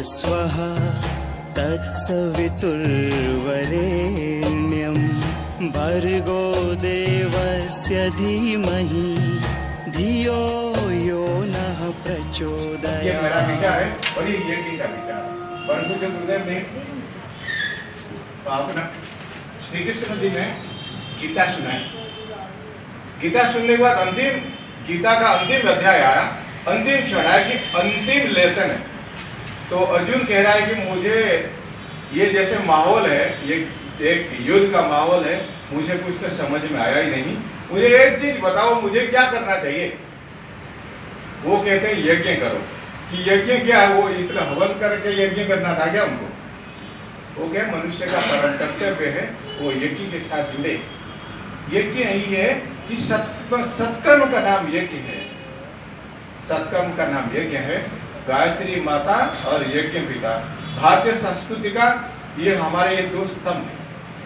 स्वः तत्सवितुर्वरेण्यं भर्गो देवस्य धीमहि धियो यो नः प्रचोदयात्। ये मेरा विचार है और ये यज्ञ का विचार है। परंतु जो गुरुदेव ने अपना श्री कृष्ण जी ने गीता सुनाई, गीता सुनने के बाद अंतिम गीता का अंतिम अध्याय आया, अंतिम क्षण है कि अंतिम लेसन है। तो अर्जुन कह रहा है कि मुझे ये जैसे माहौल है, ये एक युद्ध का माहौल है, मुझे कुछ तो समझ में आया ही नहीं, मुझे एक चीज बताओ, मुझे क्या करना चाहिए। वो कहते हैं यज्ञ करो। कि यज्ञ क्या है? वो इसलिए हवन करके यज्ञ करना था क्या हमको? वो क्या मनुष्य का परम कर्तव्य है, वो यज्ञ के साथ जुड़े। यज्ञ यही है कि सत्कर्म का नाम यज्ञ है, सत्कर्म का नाम यज्ञ है। गायत्री माता और यज्ञ पिता, भारतीय संस्कृति का ये हमारे ये दो स्तंभ है।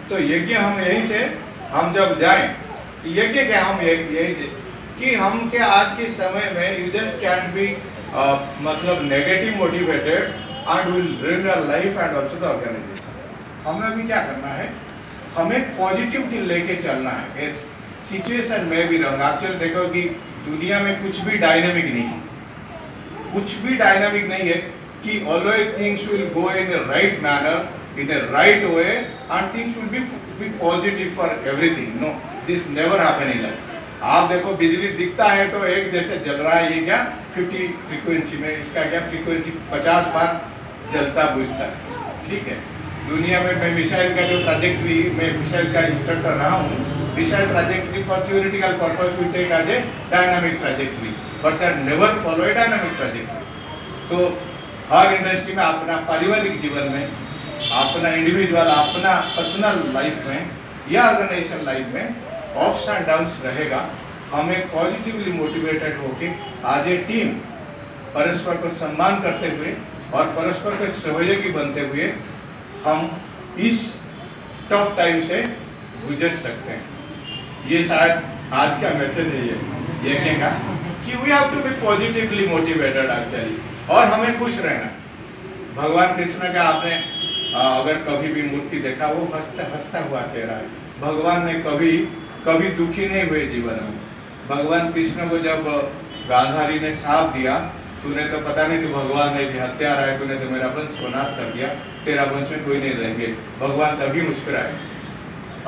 तो यज्ञ हम यहीं से हम जब जाएं, यज्ञ क्या हम यज्ञ कि हम के आज के समय में यू जस्ट कैन बी मतलब negative motivated and will ruin your life and also the organisation. हमें भी क्या करना है, हमें पॉजिटिविटी लेके चलना है। इस सिचुएशन में भी रहूंगा। एक्चुअली देखो कि दुनिया में कुछ भी डायनामिक नहीं है, कुछ भी डायनामिक नहीं है कि always things will go in a right manner, in a right way and things will be positive for everything. No, this never happen in life. आप देखो बिजली दिखता है तो एक जैसे जल रहा है, ये क्या 50 फ्रीक्वेंसी में, इसका क्या फ्रीक्वेंसी 50 बार जलता बुझता है। ठीक है, दुनिया में मैं मिसाइल का जो ट्रैजेक्टरी, मैं मिसाइल का इंस्ट्रक्टर रहा हूँ, missile trajectory for theoretical purpose will take as a dynamic trajectory but that never follow a dynamic trajectory. तो हर इंडस्ट्री में, अपना पारिवारिक जीवन में, अपना इंडिविजुअल, अपना पर्सनल लाइफ में या ऑर्गेनाइजेशन लाइफ में अप्स एंड डाउन्स रहेगा। हमें पॉजिटिवली मोटिवेटेड होकर आज ए टीम परस्पर को सम्मान करते हुए और परस्पर के सहयोगी बनते हुए हम इस टफ टाइम से गुजर सकते हैं। ये शायद आज का मैसेज है ये का कि we have to be positively motivated actually, और हमें खुश रहना। भगवान कृष्ण का आपने अगर कभी भी मूर्ति देखा, वो हंसता हुआ चेहरा है। भगवान ने कभी दुखी नहीं हुए जीवन में। भगवान कृष्ण को जब गांधारी ने साप दिया, तूने तो पता नहीं तू भगवान नहीं भी हत्यारा है, तूने तो मेरा वंश को नाश कर दिया, तेरा वंश में कोई नहीं रहेंगे। भगवान तभी मुस्कुराए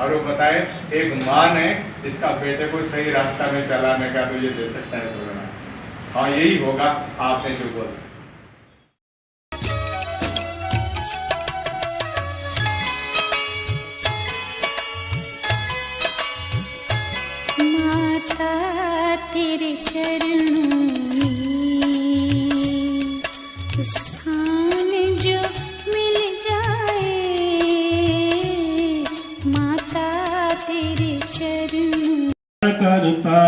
और वो बताए एक माँ ने इसका बेटे को सही रास्ता में चलाने का तो ये दे सकता है भगवान। हाँ, यही होगा आपने जो बोला। माता तेरे चरणों में स्थान जो मिल जाए, माता तेरे चरणों करता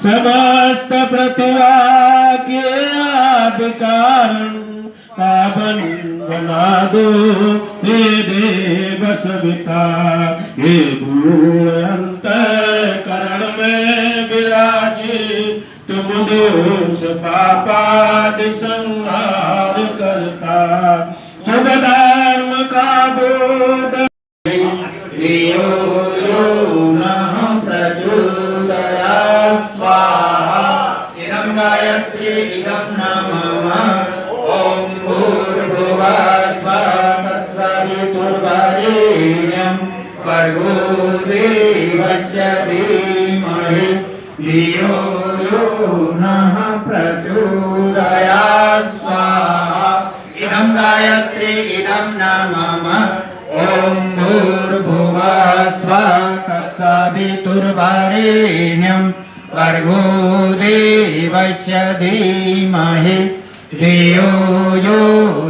समस्त प्रतिभा के आप कारण पावन बना दो हे देव सविता। हे भूल अंतःकरण में विराजे, तुम दोष पापादि संहार करता। शुभ धर्म का बोध धियो यो नः प्रचोदयात् स्वाहा। इदं गायत्री इदं नमः। ॐ भूर्भुवः स्वः तत्सवितुर्वरेण्यं भर्गो देवस्य धीमहि धियो यो नः प्रचोदयात् स्वाहा। इदं गायत्री इदं नमः। ॐ भूर्भुवः स्वः तत्सवितुर्वरेण्यं भर्गो देवस्य धीमहि धियो यो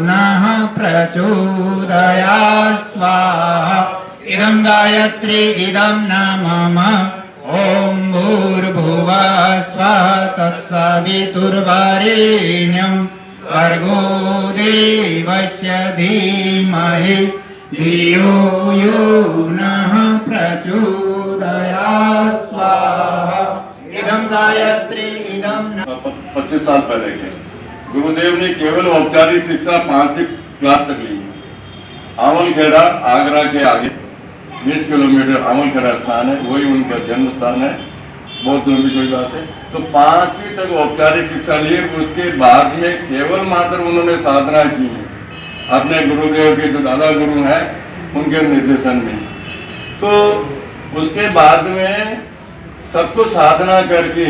नः प्रचोदयात् स्वाहा। इदं गायत्री इदं नमः। ॐ भूर्भुवः स्वः तत्सवितुर्वरेण्यं भर्गो देवस्य धीमहि धियो यो नः प्रचोदयात् स्वाहा। इदं गायत्री इदं 25 साल पहले के गुरुदेव ने केवल औपचारिक शिक्षा 5वीं क्लास तक ली है। आमलखेड़ा आगरा के आगे 20 किलोमीटर आमलखेड़ा स्थान है, वही उनका जन्म स्थान है। बहुत लंबी कोई बात है। तो 5वीं तक औपचारिक शिक्षा लिए, उसके बाद में केवल मात्र उन्होंने साधना की है अपने गुरुदेव के जो दादा गुरु हैं उनके निर्देशन में। तो उसके बाद में सबको साधना करके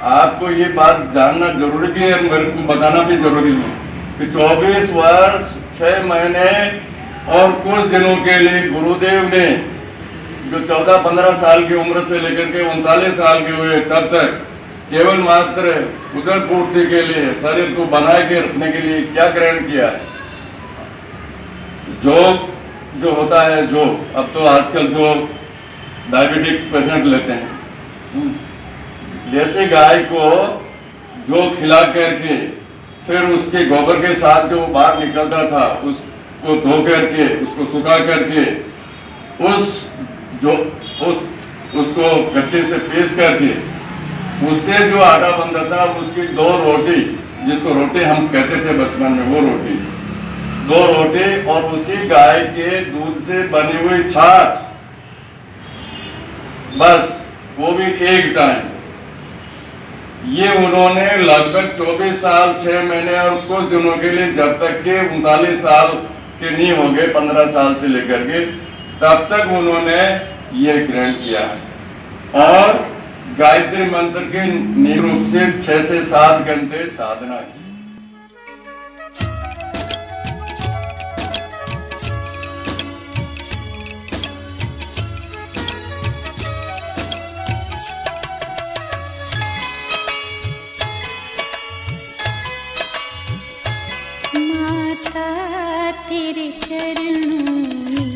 आपको ये बात जानना जरूरी है, मेरे को बताना भी जरूरी है कि 24 वर्ष 6 महीने और कुछ दिनों के लिए गुरुदेव ने जो 14-15 साल की उम्र से लेकर के 39 साल के हुए तब तक केवल मात्र उदर पूर्ति के लिए शरीर को बनाए के रखने के लिए क्या ग्रहण किया है। जो होता है, जो अब तो आजकल जो डायबिटिक पेशेंट लेते हैं, जैसे गाय को जो खिला करके फिर उसके गोबर के साथ जो बाहर निकलता था उसको धो करके उसको सुखा करके उसको गट्टे से पीस करके उससे जो आटा बनता था उसकी 2 रोटी, जिसको रोटी हम कहते थे बचपन में, वो रोटी 2 रोटी और उसी गाय के दूध से बनी हुई छाछ, बस वो भी एक टाइम। ये उन्होंने लगभग 24 साल 6 महीने और कुछ दिनों के लिए, जब तक के 39 साल के नहीं हो गए, 15 साल से लेकर के तब तक उन्होंने ये ग्रहण किया है और गायत्री मंत्र के निरूप से 6 से 7 घंटे साधना की। माता तेरे चरणों में